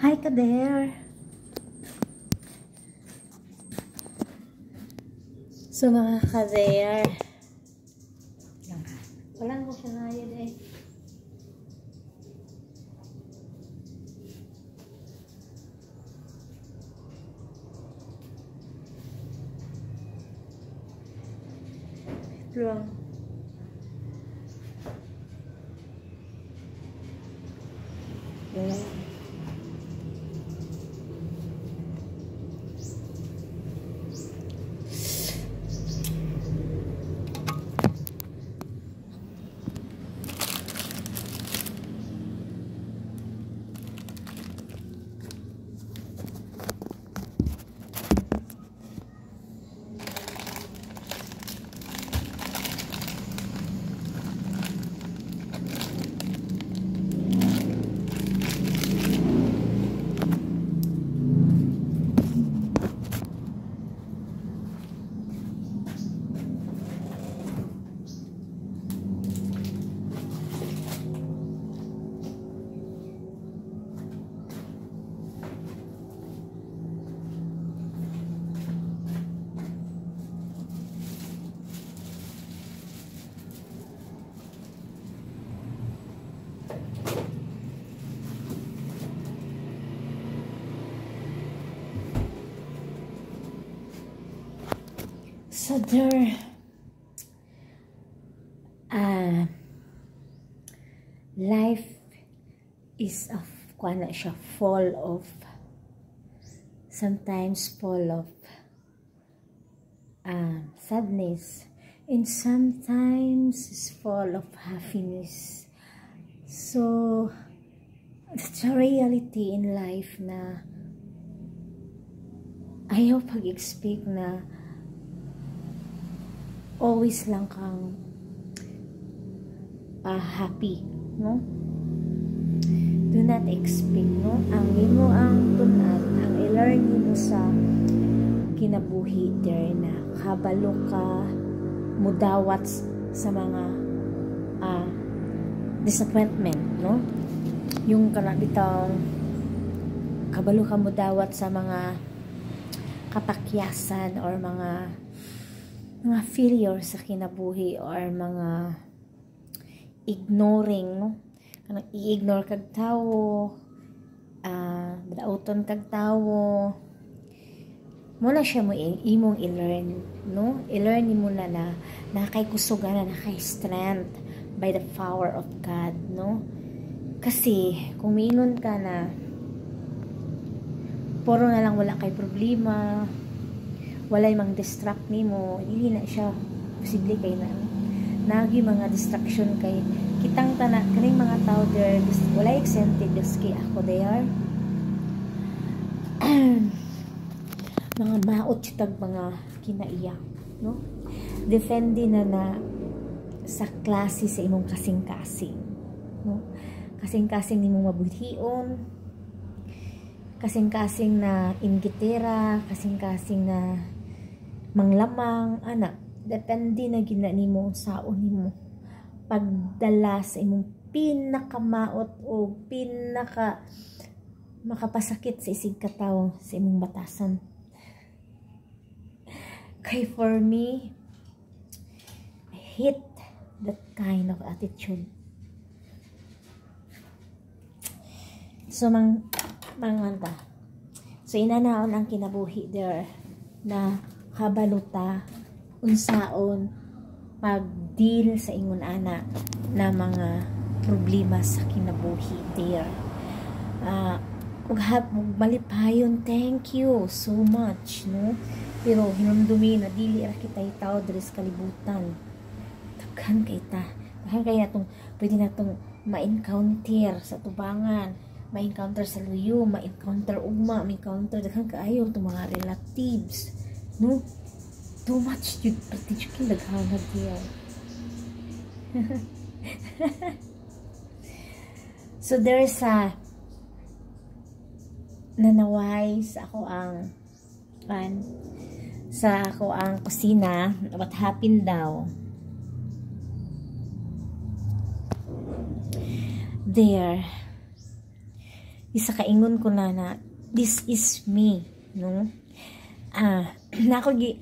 Hi ka there. So mga ka there. Walang mo siya ngayon eh. Lang. So there, life is full of, sometimes full of sadness, and sometimes it's full of happiness. So that's a reality in life na ayaw pag-expect na always lang kang happy, no? Do not expect, no? Ang imo ang tunad, ang i-learn mo sa kinabuhi there na kabalo ka mudawat sa mga disappointment, no? Yung kanabitang kabalo ka mudawat sa mga kapakyasan or mga failure sa kinabuhi or mga ignoring, no? Kanang i-ignore kag tawo, dauton kag tawo, muna siya mo imong i-learn, no? I-learn mo na kay kusugan na kay strength by the power of God, no? Kasi kung miingon ka na puro na lang wala kay problema, walay mang distract nimo, dili na siya posible kay na nagi mga distraction kay kitang tanan kaning mga tao there walay exempted kay ako they are mga maot tag mga kinaiyak, no? Defendi na sa klase sa imong kasing-kasing, no? Kasing-kasing nimong mabudhion, kasing-kasing na inggitera, kasing-kasing na manglamang, anak, depende na ginani mo saon nimo pagdala sa imong pinakamaot o makapasakit sa isig katawo sa imong batasan. Kay for me, I hate that kind of attitude. So manganta. So inanaon ang kinabuhi there na kabaluta unsaon pag-deal sa ingon ana na mga problema sa kinabuhi there. Ug malipayon, thank you so much, no? Pero hinumdumi na dili ra kita itaw diri sa kalibutan. Daghan kay natong pwede natong ma-encounter sa tubangan, ma-encounter sa luyo, ma-encounter ugma, ma-encounter daghan kaayo itong mga relatives, no? Too much yun, pati yung daghan na diyan. So there's a nanaway sa ako ang kusina, what happened daw there isa kaingon ko na this is me, no? Nakoy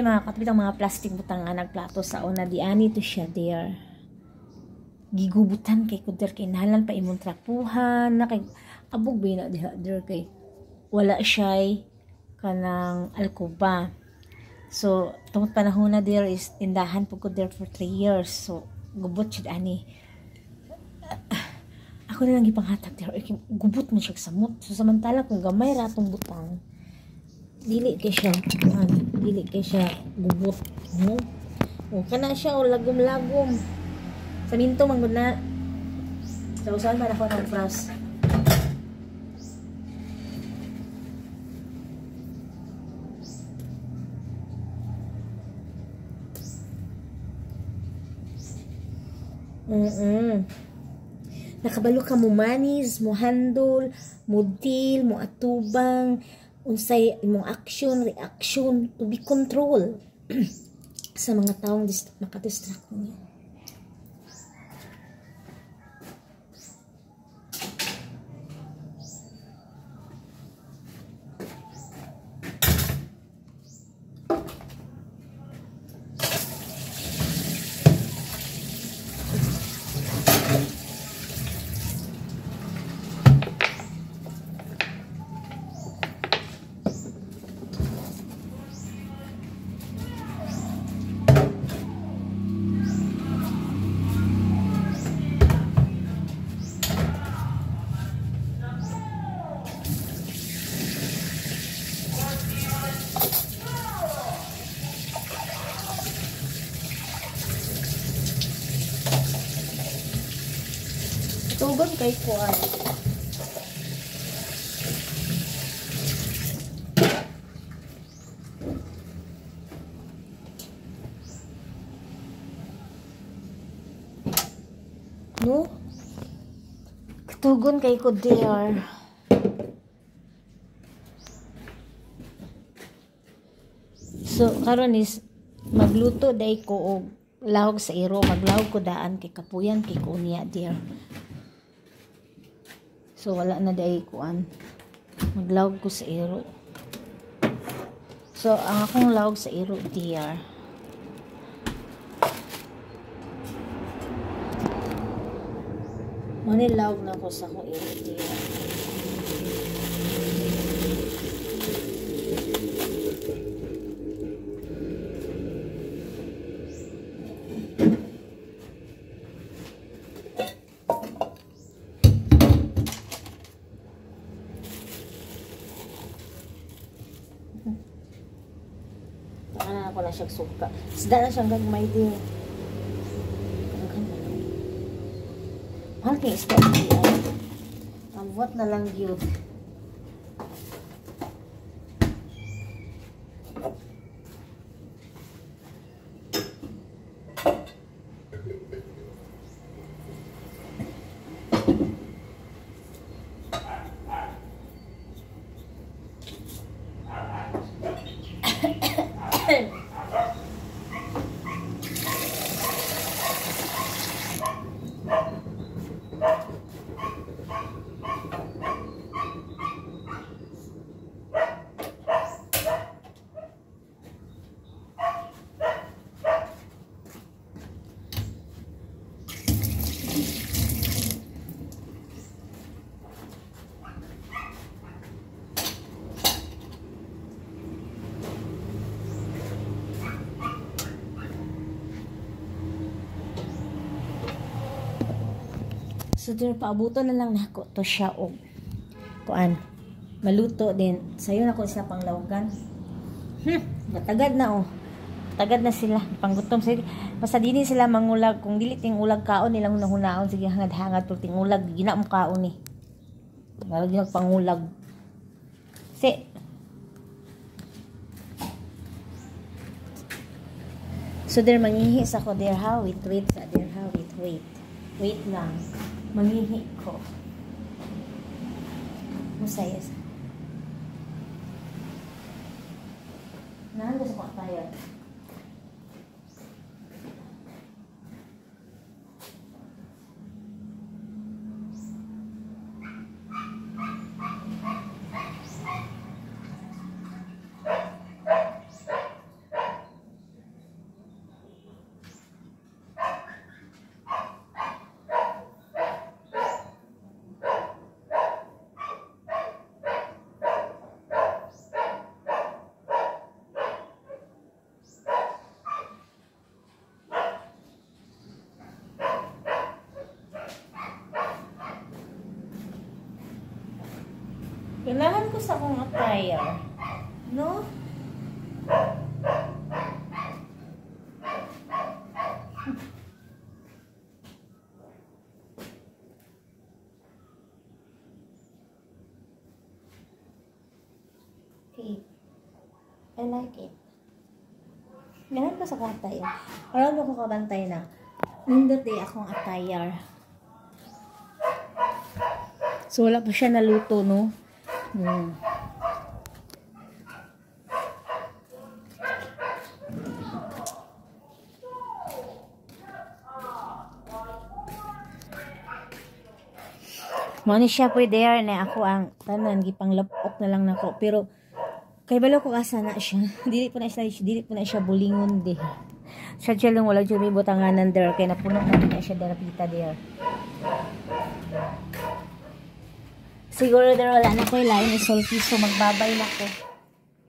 mga katbitang mga plastic butang nga nagplato sa una di ani to siya there. Gigubutan kay kuder kay nahalan pa imong trapuhan na kay abog ba na diha there kay wala siya kanang alkuba. So tungod panahon na there is tindahan po ko there for 3 years. So gubot siya ani. Ako na lang gipanghatag there. Gubot mo siya samot. So samantala kung gamay ratong butang, dili kay siya gubot. No? O kana siya o lagom-lagom. Sa minto manggod na. Sa usahan man ako ng frost. Nakabalo ka mo manis, mo handle, mo deal, mo atubang, unsay imong action, reaction to be control sa mga taong makadistract niya. Tugon kay kuan. No? Tugon kay ko there. So karon is magluto day ko og lahog sa iro, maglahog ko daan kay kapuyan kay kunya there. So wala na day kuan. Maglawag ko sa iro. So ang akong lawag sa iro there. Manilawag na ko sa akong iro there. Ako na siya suka. Isda na siyang gagmay din. Mahal kayo isda. Amwat na lang yun. So, paabuto na lang nako to siya og kuan. Maluto din. Sayo na ko sila panglawagan. Matagad na Tagad na sila. Panggutom sila. Basta dini sila mangulag. Kung dili ting ulag kaon nilang hunahunaon. Sige hangad-hangad to ting ulag. Gina mo kaon ni. Lagi nagpangulag. So, there mangihi sa ko. There how? Wait sa there how? Wait. Wait lang. Mangihi ko. Musaya sa. Nando sa pagtayo. Ganahan ko sa akong attire. No? Okay. I like it. Ganahan ko sa akong attire. Parang ako kabantay na. Nindot day akong attire. So, wala pa siya naluto, no? Mani siya pwede na ako ang tanan gipang lapok na lang nako, pero kay balo ko asa na siya. dili po na siya bulingon di. Sadya lang wala jud may butanganan der kay napuno na siya darapita der. Siguro der wala na ko lain isulti so magbabay na ko.